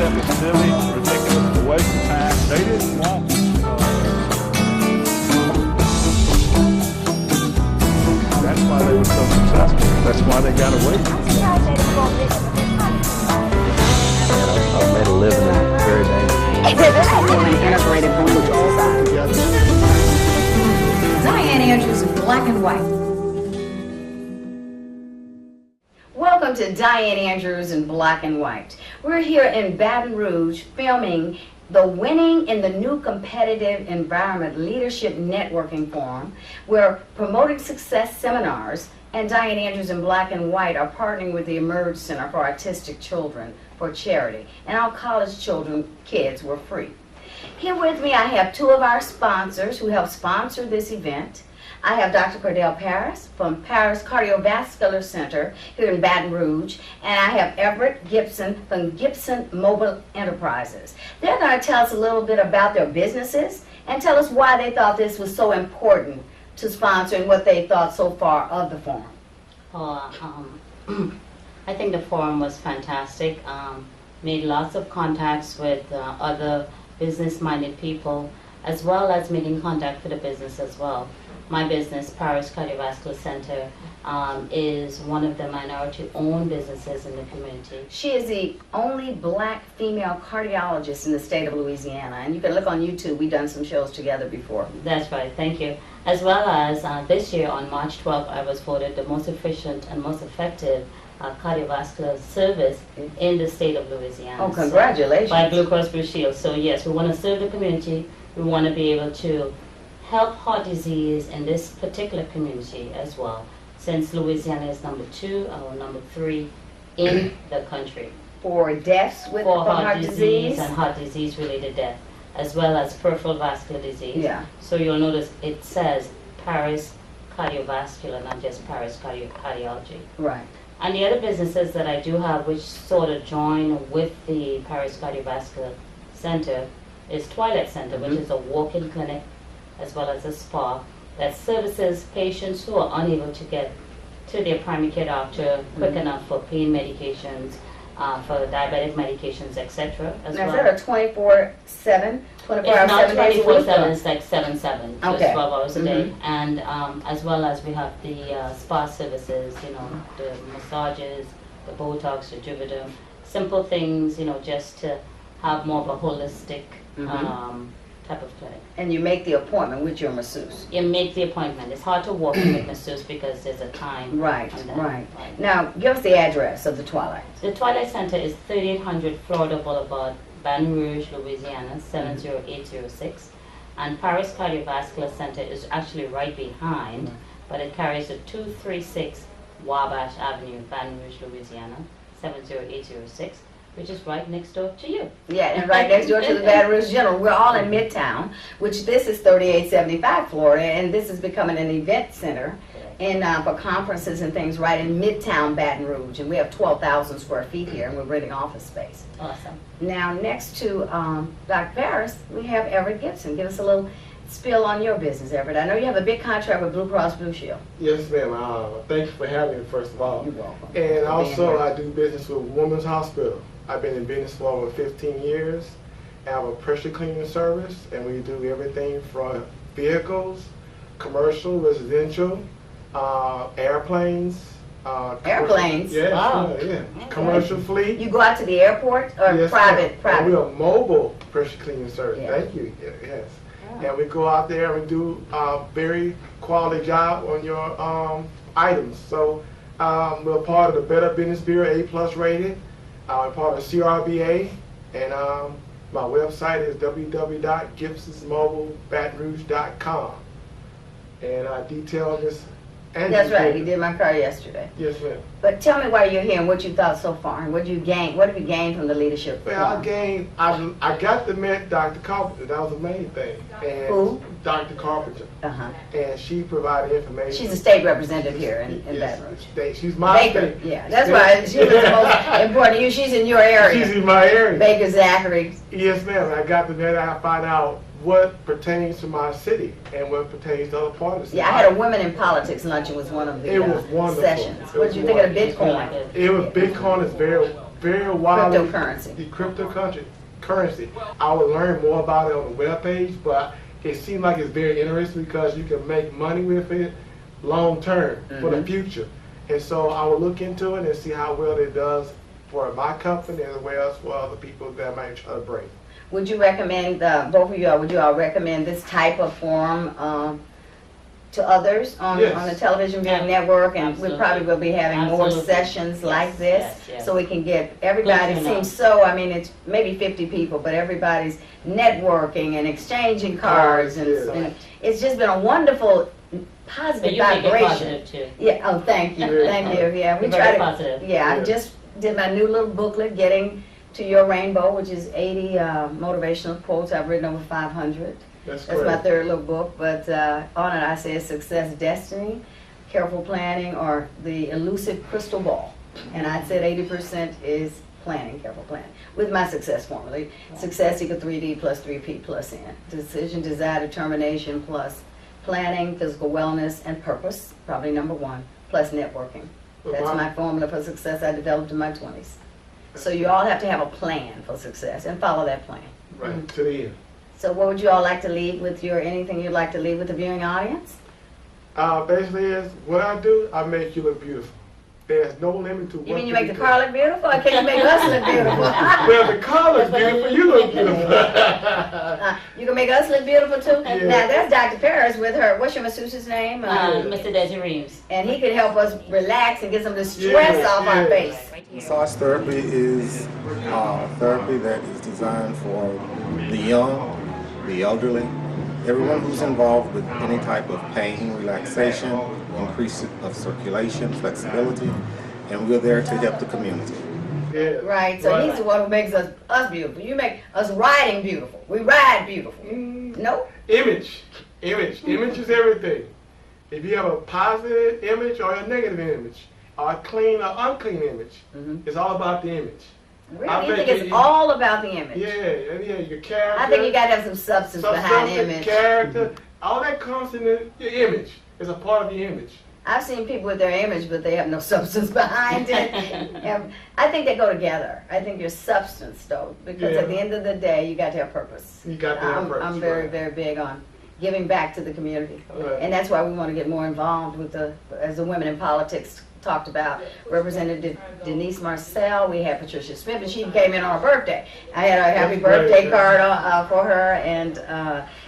that was silly, ridiculous, a waste of time. They didn't want that's why they were so successful. That's why they got away. I've made a living in very dangerous. Integrated language all sides. Dianne Andrews in black and white. Welcome to Dianne Andrews in black and white. We're here in Baton Rouge filming the Winning in the New Competitive Environment Leadership Networking Forum. We're promoting success seminars, and Dianne Andrews in black and white are partnering with the Emerge Center for Autistic Children for charity, and all college kids were free. Here with me I have two of our sponsors who helped sponsor this event. I have Dr. Cordell Paris from Paris Cardiovascular Center here in Baton Rouge, and I have Everett Gibson from Gibson Mobile Enterprises. They're going to tell us a little bit about their businesses and tell us why they thought this was so important to sponsor and what they thought so far of the forum. I think the forum was fantastic. Made lots of contacts with other business-minded people, as well as making contact for the business as well. My business, Paris Cardiovascular Center, is one of the minority-owned businesses in the community. She is the only black female cardiologist in the state of Louisiana, and you can look on YouTube. We've done some shows together before. That's right, thank you. As well as this year on March 12th, I was voted the most efficient and most effective cardiovascular service in the state of Louisiana. Oh, congratulations. So, by Blue Cross Blue Shield. So yes, we want to serve the community. We want to be able to help heart disease in this particular community as well, since Louisiana is number 2 or number 3 in the country. For deaths with heart disease and heart disease related death, as well as peripheral vascular disease. Yeah. So you'll notice it says Paris Cardiovascular, not just Paris Cardiology. Right. And the other businesses that I do have, which sort of join with the Paris Cardiovascular Center, is Twilight Center, which is a walk-in clinic, as well as a spa that services patients who are unable to get to their primary care doctor quick enough for pain medications, for diabetic medications, etc. Now, is that a 24/7, 24 hours, 7 days a week? It's not 24/7, it's like 7/7, so okay. it's 12 hours a day. And as well as we have the spa services, you know, the massages, the Botox, the Juvederm, simple things, you know, just to have more of a holistic type of clinic. And you make the appointment with your masseuse. You make the appointment. It's hard to walk in with masseuse because there's a time. Right, right. Now, give us the address of the Twilight. The Twilight Center is 3800 Florida Boulevard, Baton Rouge, Louisiana, 70806. And Paris Cardiovascular Center is actually right behind, but it carries the 236 Wabash Avenue, Baton Rouge, Louisiana, 70806. Which is right next door to you. Yeah, and right next door to the Baton Rouge General. We're all in Midtown, which this is 3875 Florida, and this is becoming an event center and for conferences and things right in Midtown Baton Rouge. And we have 12,000 square feet here, and we're renting office space. Awesome. Now, next to Dr. Paris, we have Everett Gibson. Give us a little spill on your business, Everett. I know you have a big contract with Blue Cross Blue Shield. Yes, ma'am. Thank you for having me, first of all. You're welcome. And also, I do business with Women's Hospital. I've been in business for over 15 years. I have a pressure cleaning service, and we do everything from vehicles, commercial, residential, airplanes. Airplanes? Yes, Wow. yeah. Okay. Commercial fleet. You go out to the airport or Yes, private? ma'am. And we're a mobile pressure cleaning service. Yeah. Thank you. Yes. And we go out there and do a very quality job on your items. So we're part of the Better Business Bureau A+ rated. I'm part of CRBA, and my website is www.gibsonsmobilebatonrouge.com. And I detail this. That's right. He did my car yesterday. Yes, ma'am. But tell me why you're here and what you thought so far, and what have you gained from the leadership? Well, I got to meet Dr. Carpenter. That was the main thing. And Who? Dr. Carpenter. And she provided information. She's a state representative here in Baton Rouge. She's my Baker. state. Yeah, that's right. She was the most important to you. She's in your area. She's in my area. Baker Zachary. Yes, ma'am. I got to meet her. I find out what pertains to my city and what pertains to other parts of the city. Yeah, I had a Women in Politics luncheon was one of the It was wonderful. sessions. What did you think of the Bitcoin? It was Bitcoin is very very widely Cryptocurrency. the cryptocurrency. I will learn more about it on the webpage, but it seems like it's very interesting because you can make money with it long term for the future. And so I will look into it and see how well it does for my company as well as for other people that I might try to bring. Would you recommend, both of you all, would you all recommend this type of forum to others on the television viewing network? And we probably will be having more sessions like this so we can get everybody. It seems so, I mean, it's maybe 50 people, but everybody's networking and exchanging cards. And it's just been a wonderful, positive vibration. Too. Yeah, oh, thank you. Thank you. Yeah, we try to. Positive. Yeah, I just did my new little booklet, Getting to Your Rainbow, which is 80 motivational quotes. I've written over 500. That's my third little book, but on it I say success, destiny, careful planning, or the elusive crystal ball. And I said 80% is planning, careful planning, with my success formula. Success equals 3D plus 3P plus N. Decision, desire, determination plus planning, physical wellness, and purpose, probably number one, plus networking. That's my formula for success I developed in my 20s. So you all have to have a plan for success and follow that plan. Right, to the end. So what would you all like to leave with anything you'd like to leave with the viewing audience? Basically is, what I do, I make you look beautiful. There's no limit to what you mean you make the car look beautiful? Or can you make us look beautiful? Well, the car looks beautiful, you look beautiful. You can make us look beautiful too? Yeah. Now that's Dr. Paris with her, what's your masseuse's name? Mr. Desi Reeves. And he can help us relax and get some of the stress off our face. Massage therapy is therapy that is designed for the young, the elderly, everyone who's involved with any type of pain, relaxation, increase of circulation, flexibility, and we're there to help the community. Yeah. Right, so he's the one who makes us beautiful. You make us riding beautiful. We ride beautiful. No? Image is everything. If you have a positive image or a negative image, or a clean or unclean image, it's all about the image. Really? You think it's all about the image? Yeah, your character. I think you got to have some substance behind the image. Character, all that comes in your image. It's a part of the image. I've seen people with their image, but they have no substance behind it. And I think they go together. I think your substance, though, because at the end of the day, you got to have purpose. You got to have purpose. I'm very, very big on giving back to the community. Right. And that's why we want to get more involved with as the women in politics talked about, Representative Denise Marcel, we had Patricia Smith, and she came in on her birthday. I had a happy birthday card for her, and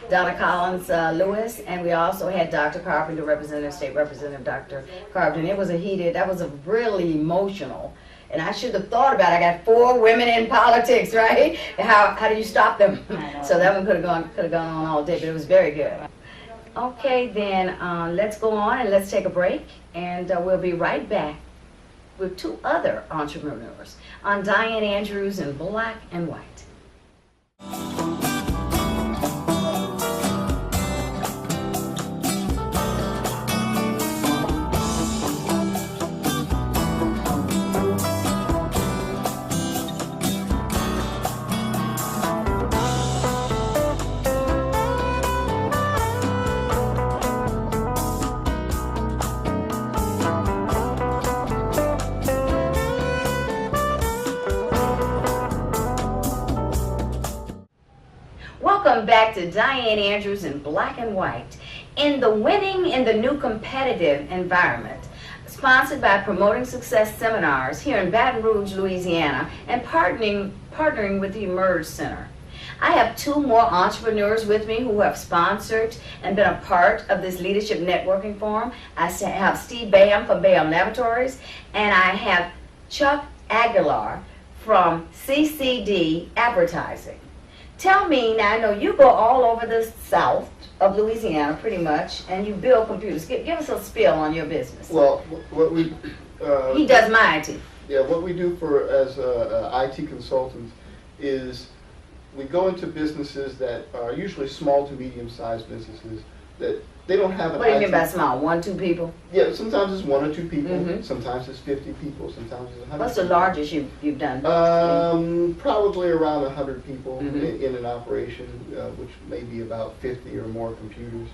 Donna Collins Lewis, and we also had Dr. Carpenter, State Representative Dr. Carpenter. It was that was a really emotional, and I should have thought about it. I got 4 women in politics, right? How do you stop them? So that one could have gone on all day, but it was very good. Okay, then let's go on and let's take a break, and we'll be right back with 2 other entrepreneurs on Dianne Andrews in Black and White. Welcome back to Dianne Andrews in Black and White. In the Winning in the New Competitive Environment, sponsored by Promoting Success Seminars here in Baton Rouge, Louisiana, and partnering with the Emerge Center. I have 2 more entrepreneurs with me who have sponsored and been a part of this leadership networking forum. I have Steve Bam from Bam Laboratories, and I have Chuck Aguilar from CCD Advertising. Tell me, now I know you go all over the south of Louisiana pretty much, and you build computers. Give us a spiel on your business. Well, what we... he does my IT. Yeah, what we do as IT consultants is we go into businesses that are usually small to medium-sized businesses that they don't have an What do you mean IT by small? 1, 2 people? Yeah, sometimes it's 1 or 2 people. Sometimes it's 50 people. Sometimes it's 100 What's the people. largest you've done? Probably around 100 people in an operation, which may be about 50 or more computers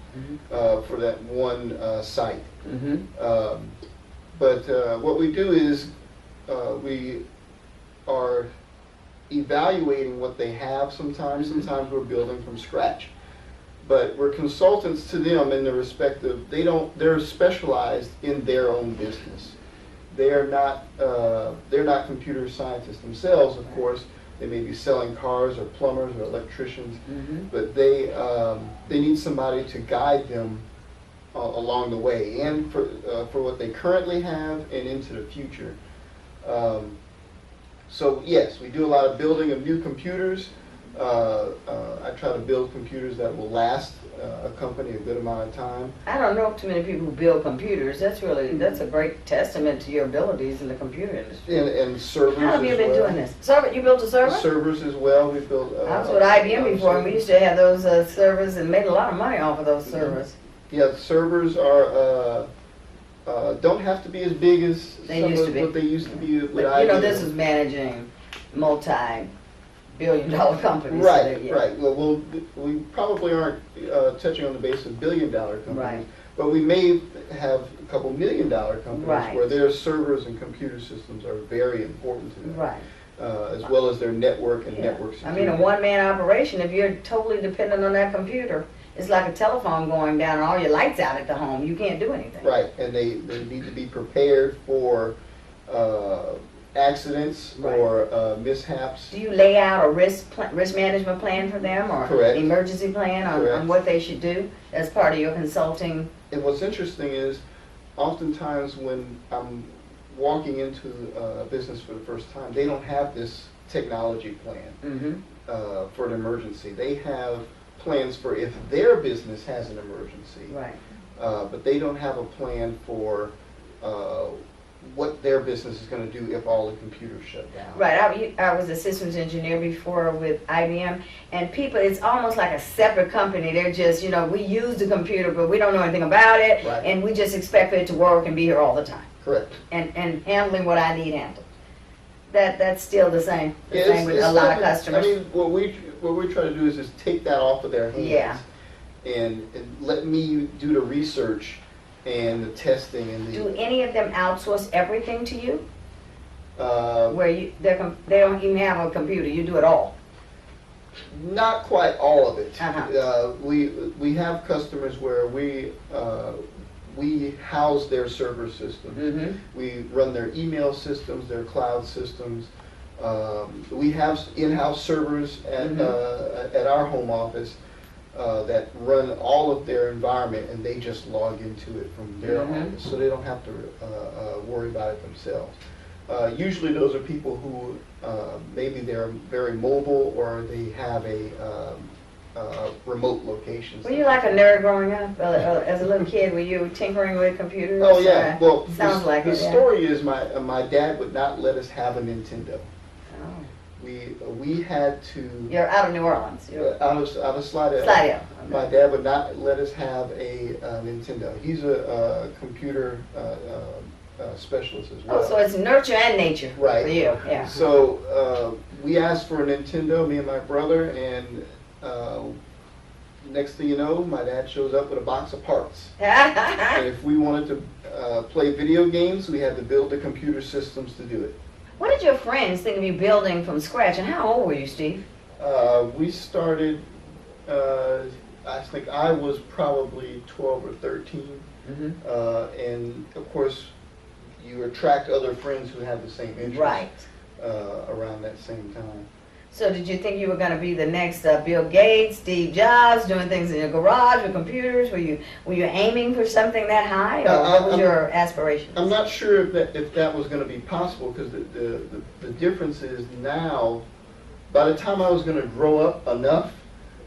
for that one site. But what we do is we are evaluating what they have sometimes. Sometimes we're building from scratch. But we're consultants to them in the respect of they're specialized in their own business. They're not computer scientists themselves, of course. They may be selling cars or plumbers or electricians, but they need somebody to guide them along the way, and for what they currently have and into the future. So yes, we do a lot of building of new computers. I try to build computers that will last a company a good amount of time. I don't know too many people who build computers. That's a great testament to your abilities in the computer industry. And servers. How have you been doing this? Server? You built a server? Servers as well. We built. I was with IBM before, and we used to have those servers and made a lot of money off of those servers. Yeah, the servers are don't have to be as big as They used to be. what they used to be with But IBM. you know, this is managing multi-billion-dollar companies. Right, so yeah. right. Well, we probably aren't touching on the base of billion-dollar companies, Right. but we may have a couple million-dollar companies Right. where their servers and computer systems are very important to them, Right. as well as their network and Yeah. network I security. mean, a one-man operation, if you're totally dependent on that computer, it's like a telephone going down and all your lights out at the home. You can't do anything. Right, and they need to be prepared for accidents Right. or mishaps. Do you lay out a risk management plan for them, or Correct. emergency plan on Correct. what they should do as part of your consulting? And what's interesting is, oftentimes when I'm walking into a business for the first time, they don't have this technology plan for an emergency. They have plans for if their business has an emergency, Right. but they don't have a plan for what their business is going to do if all the computers shut down. Right. I was a systems engineer before with IBM, and people, it's almost like a separate company. They're just, you know, we use the computer, but we don't know anything about it, Right. and we just expect it to work and be here all the time, Correct. and handling what I need handled. That's still the same. The Yeah, same with a lot of customers. I mean, what we try to do is just take that off of their hands, Yeah. and let me do the research and the testing and Do the. any of them outsource everything to you? Uh, Where they don't even have a computer, you do it all? Not quite all of it. Uh-huh. We have customers where we house their server systems. We run their email systems, their cloud systems. We have in-house servers at our home office that run all of their environment, and they just log into it from their office, so they don't have to worry about it themselves. Usually those are people who maybe they're very mobile, or they have a remote location. Were you like a nerd growing up? As a little kid, were you tinkering with computers? Oh yeah. Well, sounds like the it. Yeah. story is my dad would not let us have a Nintendo. Oh. We had to. You're out of New Orleans. You're out of Slidell. Slidell. My dad would not let us have a Nintendo. He's a computer specialist as well. Oh, so it's nurture and nature Right. for you. Yeah. So we asked for a Nintendo, me and my brother, and next thing you know, my dad shows up with a box of parts. And if we wanted to play video games, we had to build the computer systems to do it. What did your friends think of you building from scratch, and how old were you, Steve? We started, I think I was probably 12 or 13. And of course, you attract other friends who have the same interests Right. around that same time. So did you think you were going to be the next Bill Gates, Steve Jobs, doing things in your garage with computers? Were you aiming for something that high, or what was your aspiration? I'm not sure if that was going to be possible, because the difference is now, by the time I was going to grow up enough,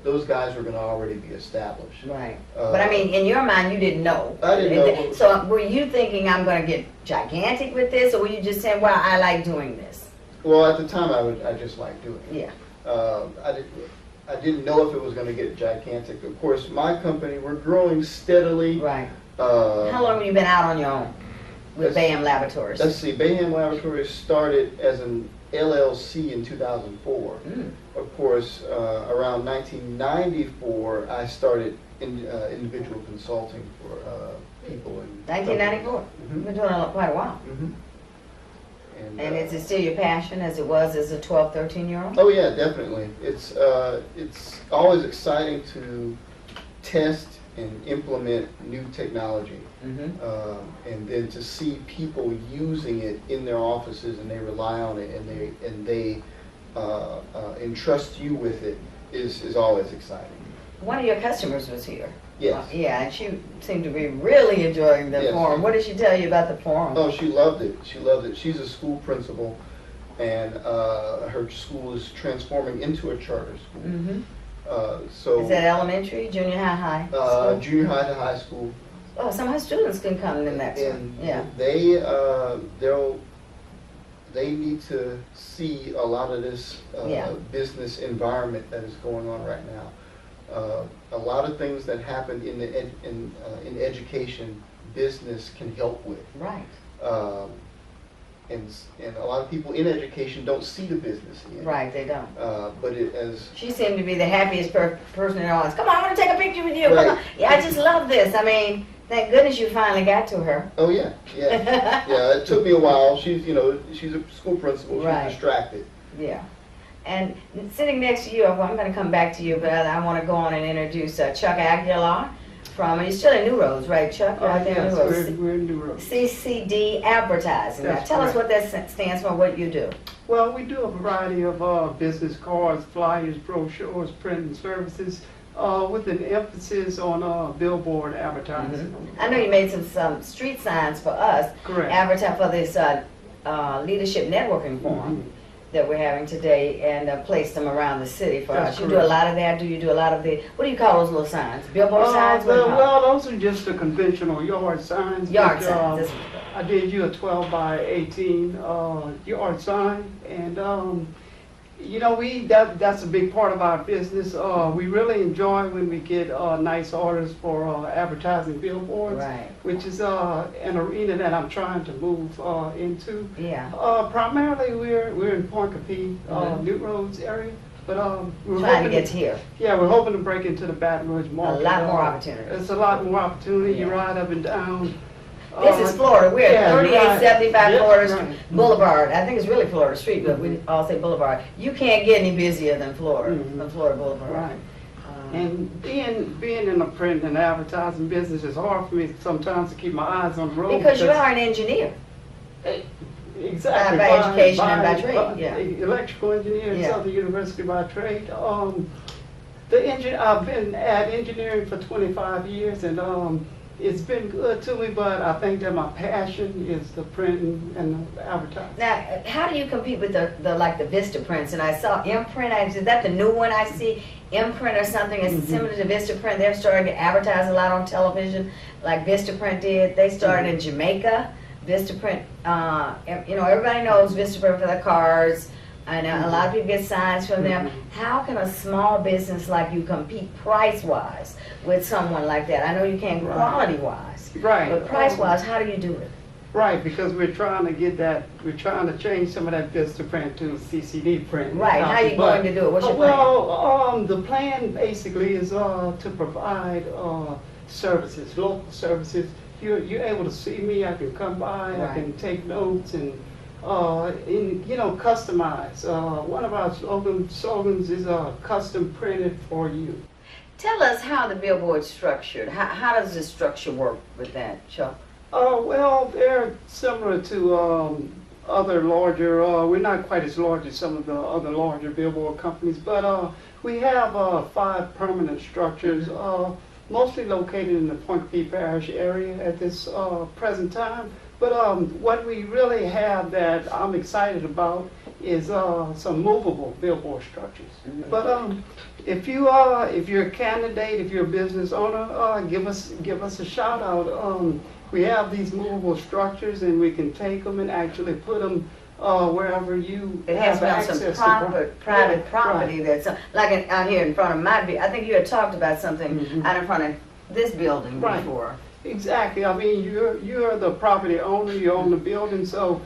those guys were going to already be established. Right. But I mean, in your mind, you didn't know. I didn't know. So were you thinking, I'm going to get gigantic with this, or were you just saying, well, I like doing this? Well, at the time, I just liked doing it. Yeah. I didn't know if it was going to get gigantic. Of course, my company, we're growing steadily. Right. How long have you been out on your own with BAM Laboratories? Let's see, BAM Laboratories started as an LLC in 2004. Of course, around 1994, I started individual consulting for people in 1994. You've been doing it quite a while. And is it still your passion as it was as a 12, 13-year-old? Oh yeah, definitely. It's always exciting to test and implement new technology, and then to see people using it in their offices, and they rely on it, and they entrust you with it is always exciting. One of your customers was here. Yes. Yeah, and she seemed to be really enjoying the Yes. forum. What did she tell you about the forum? Oh, she loved it. She loved it. She's a school principal, and her school is transforming into a charter school. So Is that elementary, junior high, school? junior high to high school. Oh, some of her students can come in that school. And Yeah. they need to see a lot of this business environment that is going on right now. A lot of things that happen in education, business can help with. Right. And a lot of people in education don't see the business in it. Right, they don't. But as She seemed to be the happiest person in the audience. Come on, I want to take a picture with you. Right. Come on. Yeah, I just love this. I mean, thank goodness you finally got to her. oh yeah, yeah. It took me a while. She's a school principal. She's Right. distracted. Yeah. And sitting next to you, well, I'm going to come back to you, but I want to go on and introduce Chuck Aguilar from, you're still in New Roads, right, Chuck? You're out there in Yes, New Roads. we're in New Roads. CCD Advertising. Now, That's tell us correct. what that stands for, what you do. Well, we do a variety of business cards, flyers, brochures, printing services, with an emphasis on billboard advertising. I know you made some street signs for us. Correct. Advertise for this leadership networking forum that we're having today, and placed them around the city for That's us. You do a correct. lot of that. Do you do a lot of the, what do you call those little signs? Billboard signs? What do you call Well, those are just the conventional yard signs. them? Yard but, signs. That's- I did you a 12 by 18 yard sign, and that's a big part of our business. We really enjoy when we get nice orders for advertising billboards, Right. which is an arena that I'm trying to move into. Yeah. Primarily, we're in Point Capee, New Roads area, but we're Trying to hoping get here. Yeah, we're hoping to break into the Baton Rouge A market. lot more opportunity. It's a lot more opportunity. You Yeah. ride up and down. This is Florida. We're at yeah, 3875 right. Florida Yes, Street, right. Boulevard. I think it's really Florida Street, but we all say Boulevard. You can't get any busier than Florida, than Florida Boulevard. Right. And being in the print and advertising business is hard for me sometimes to keep my eyes on the road. Because you are an engineer. Exactly. By education and by trade, yeah. Electrical engineer at Yeah. Southern University by trade. I've been at engineering for 25 years, and it's been good to me, but I think that my passion is the printing and the advertising. Now, how do you compete with the like the Vista prints? And I saw Imprint. Is that the new one I see? Imprint or something is similar to Vista Print. They're starting to advertise a lot on television, like Vista Print did. They started in Jamaica. Vista Print. Everybody knows Vista Print for the cars. I know a lot of people get signs from them. How can a small business like you compete price-wise with someone like that? I know you can quality-wise, Right. but price-wise, how do you do it? Right, because we're trying to change some of that Vista print to CCD print. Right, how you going to do it? What's your plan? Well, the plan basically is to provide services, local services. You're able to see me, I can come by, Right. I can take notes and customize. One of our slogans is custom printed for you. Tell us how the billboard's structured. How does this structure work with that, Chuck? Well, they're similar to other larger, we're not quite as large as some of the other larger billboard companies, but we have 5 permanent structures, mostly located in the Point Capee Parish area at this present time. But what we really have that I'm excited about is some movable billboard structures. But if you're a candidate, if you're a business owner, give us a shout out. We have these movable structures, and we can take them and actually put them wherever you It has have been access some to. private Yeah, property right. that's like out here in front of my. I think you had talked about something out in front of this building Right. before. Exactly. I mean, you're the property owner. You own the building, so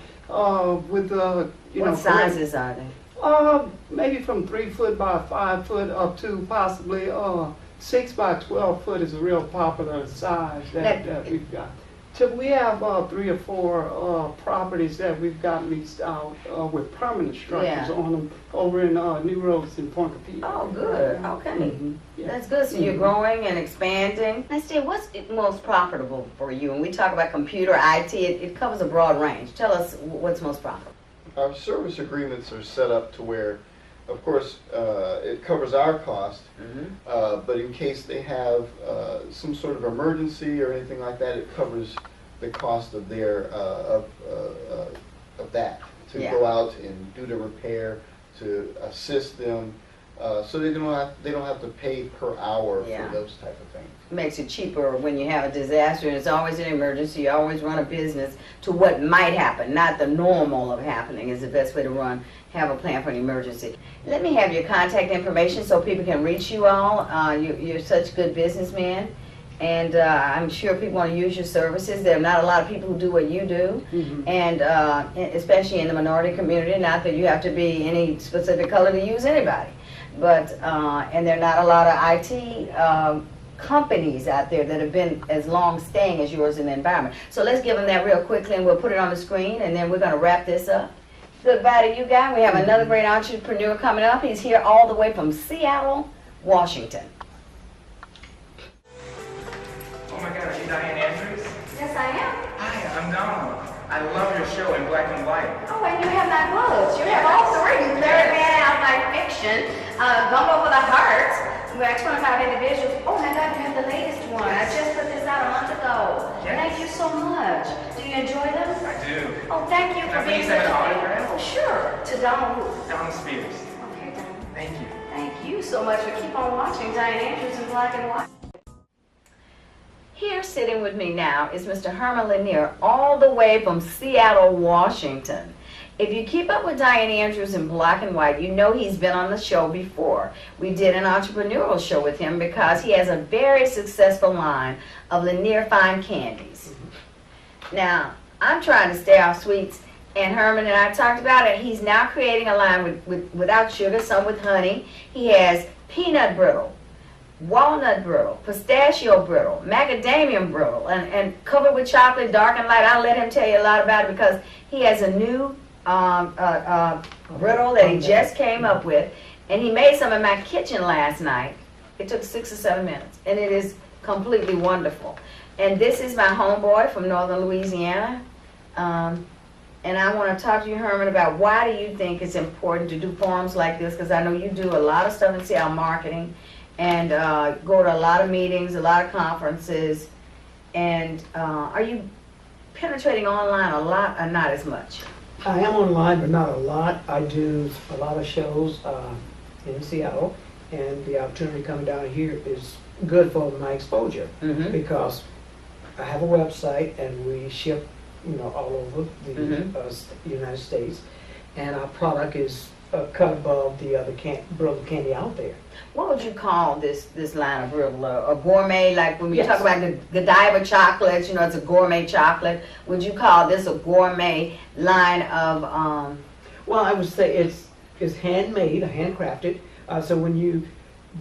with the What sizes are they? maybe from 3 foot by 5 foot up to possibly 6 by 12 foot is a real popular size that we've got. Chip, we have 3 or 4 properties that we've got leased out with permanent structures Yeah. on them over in New Roads in Point Coupee. Oh, good. Okay. Yeah. That's good. So you're growing and expanding. Now, Steve, what's most profitable for you? When we talk about computer IT, it covers a broad range. Tell us what's most profitable. Our service agreements are set up to where, of course, it covers our cost, but in case they have some sort of emergency or anything like that, it covers the cost of their of that to go out and do the repair, to assist them, so they don't have to pay per hour for those type of things. Makes it cheaper when you have a disaster, and it's always an emergency. You always run a business to what might happen, not the normal of happening is the best way to run. Have a plan for an emergency. Let me have your contact information so people can reach you all. You're such good businessmen, and I'm sure people want to use your services. There are not a lot of people who do what you do, and especially in the minority community. Not that you have to be any specific color to use anybody, but and there are not a lot of IT companies out there that have been as long staying as yours in the environment. So let's give them that real quickly, and we'll put it on the screen, and then we're going to wrap this up. Goodbye to you guys. We have another great entrepreneur coming up. He's here all the way from Seattle, Washington. Oh my God, are you Dianne Andrews? Yes, I am. Hi, I'm Donald. I love your show in black and white. Oh, and you have my books. You have all 3. Third Man Out by Fiction, Gumbo for the Heart. We're 25 individuals. Oh my God, you have the latest one. I just put this out a month ago. Yes. Thank you so much. Do you enjoy them? I do. Oh, thank you Can for I being please have an such a- autograph? Oh, sure. To Donald who? Donald Spears. Okay, Donald. Thank you. Thank you so much for keep on watching Dianne Andrews in black and white. Here sitting with me now is Mr. Herman Lanier, all the way from Seattle, Washington. If you keep up with Dianne Andrews in black and white, you know he's been on the show before. We did an entrepreneurial show with him because he has a very successful line of Lanier Fine Candies. Now, I'm trying to stay off sweets, and Herman and I talked about it. He's now creating a line without sugar, some with honey. He has peanut brittle, walnut brittle, pistachio brittle, macadamia brittle, and covered with chocolate, dark and light. I'll let him tell you a lot about it because he has a new brittle that he just came up with, and he made some in my kitchen last night. It took 6 or 7 minutes, and it is completely wonderful. And this is my homeboy from northern Louisiana, and I want to talk to you, Herman, about why do you think it's important to do forums like this, because I know you do a lot of stuff in Seattle marketing, and go to a lot of meetings, a lot of conferences, and are you penetrating online a lot or not as much? I am online, but not a lot. I do a lot of shows in Seattle, and the opportunity coming down here is good for my exposure because I have a website and we ship, all over the United States, and our product is cut above the other brittle candy out there. What would you call this line of brittle? A gourmet, like when we Yes. talk about the Godiva chocolates, it's a gourmet chocolate. Would you call this a gourmet line of? Well, I would say it's handmade, handcrafted. So when you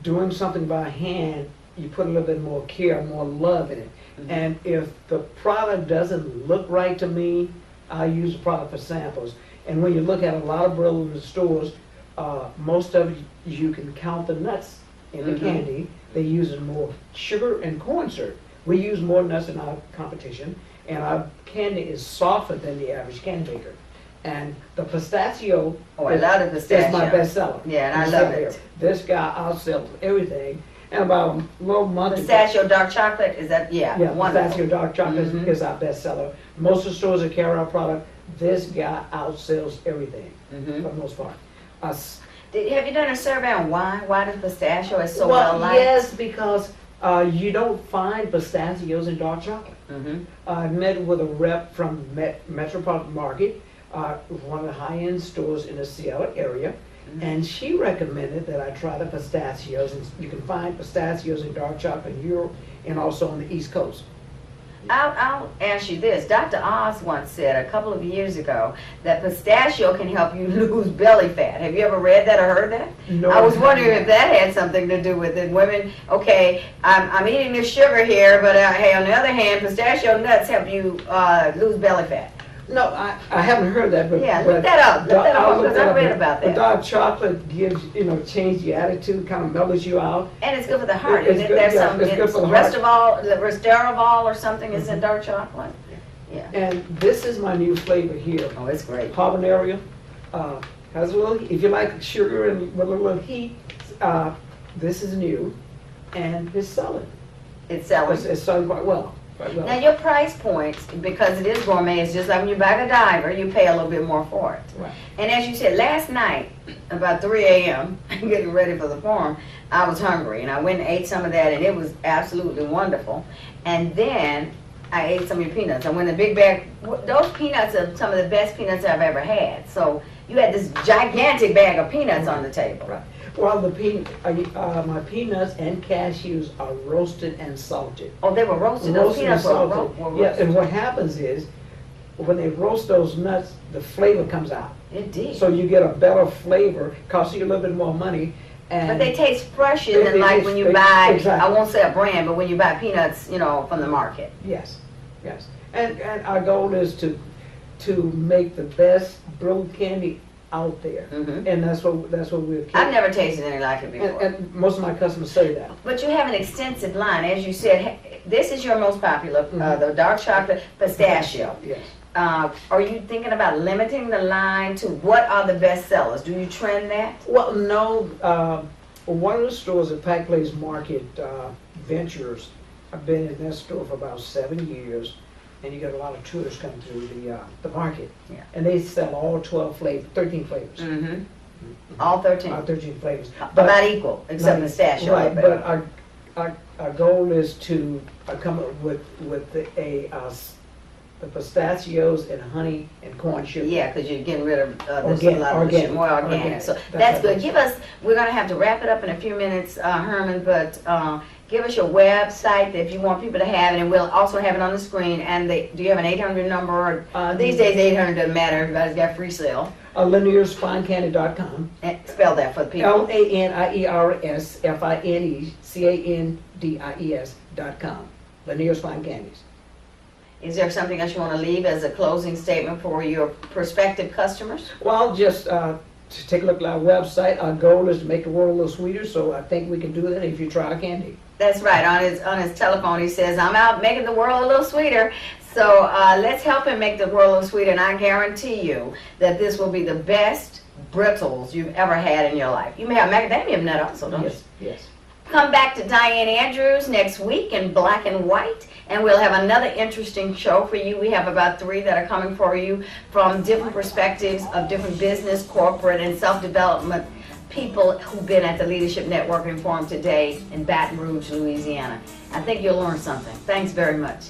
doing something by hand, you put a little bit more care, more love in it. And if the product doesn't look right to me, I use the product for samples. And when you look at a lot of brittle in the stores, most of you can count the nuts in the candy. They use more sugar and corn syrup. We use more nuts in our competition, and our candy is softer than the average candy maker. And the pistachio, I love the pistachio. is my best seller. Yeah, and I love it. This guy outsells everything. And about a little month Pistachio dark chocolate, is that, yeah, wonderful. pistachio dark chocolate is our best seller. Most of the stores that carry our product, this guy outsells everything for the most part. Have you done a survey on why? Why does pistachio is so well liked? Yes, because you don't find pistachios in dark chocolate. I met with a rep from Metropolitan Market, one of the high-end stores in the Seattle area, and she recommended that I try the pistachios. And you can find pistachios in dark chocolate in Europe and also on the East Coast. I'll ask you this. Dr. Oz once said a couple of years ago that pistachio can help you lose belly fat. Have you ever read that or heard that? No, I was wondering haven't. if that had something to do with it. Women, okay, I'm eating this sugar here, but hey, on the other hand, pistachio nuts help you lose belly fat. No, I haven't heard that, but Yeah, look that up. Look that up, because I read about But that. dark chocolate gives, change your attitude, kind of mellows you out. And it's good for the heart. It's Isn't it? good, There's yeah, some it's good for the heart. Resveratrol or something is in dark chocolate. Yeah. And this is my new flavor here. Oh, it's great. Habanero. Has a little, if you like sugar and with a little heat, this is new, and it's selling. It's selling. It's selling quite well. Quite well. Now your price points, because it is gourmet, it's just like when you buy a diver, you pay a little bit more for it. Right. And as you said, last night, about 3 a.m., getting ready for the forum, I was hungry, and I went and ate some of that, and it was absolutely wonderful. And then I ate some of your peanuts. I went in a big bag. Those peanuts are some of the best peanuts I've ever had. So you had this gigantic bag of peanuts on the table. Right. Well, my peanuts and cashews are roasted and salted. Oh, they were roasted. Those Roasted and peanuts were salted. roasted. Yeah, and what happens is, when they roast those nuts, the flavor comes out. It did. So you get a better flavor, costs you a little bit more money. And But they taste fresher They- than they like taste- when you they- buy, exactly. I won't say a brand, but when you buy peanuts, from the market. Yes, yes. And our goal is to make the best brewed candy out there. Mhm. And that's what we're. I've never tasted anything like it before. And most of my customers say that. But you have an extensive line, as you said. This is your most popular, Mhm. the dark chocolate pistachio. Yes. Are you thinking about limiting the line to what are the best sellers? Do you trend that? Well, no, one of the stores at Pack Place Market, Ventures, I've been in that store for about 7 years, and you get a lot of tourists come through the market. Yeah. And they sell all 13 flavors. Mm-hmm. All 13. 13 flavors. About equal, except pistachio. Right, but our goal is to come up with the pistachios and honey and corn sugar. Yeah, because you're getting rid of a lot of Organic, more organic. organic. So That's that's what good. it is. We're going to have to wrap it up in a few minutes, Herman, but give us your website if you want people to have it, and we'll also have it on the screen. And do you have an 800 number? These days 800 doesn't matter. Everybody's got free sale. LaniersFineCandy.com. And spell that for the people. LaniersFineCandies.com. Lanier's Fine Candies. Is there something else you want to leave as a closing statement for your prospective customers? Well, just to take a look at our website. Our goal is to make the world a little sweeter, so I think we can do that if you try our candy. That's right. On his telephone, he says, "I'm out making the world a little sweeter." So let's help him make the world a little sweeter, and I guarantee you that this will be the best brittles you've ever had in your life. You may have macadamia nut also, don't you? Yes, yes. Come back to Dianne Andrews next week in Black and White, and we'll have another interesting show for you. We have about 3 that are coming for you from different perspectives of different business, corporate, and self-development people who've been at the Leadership Networking Forum today in Baton Rouge, Louisiana. I think you'll learn something. Thanks very much.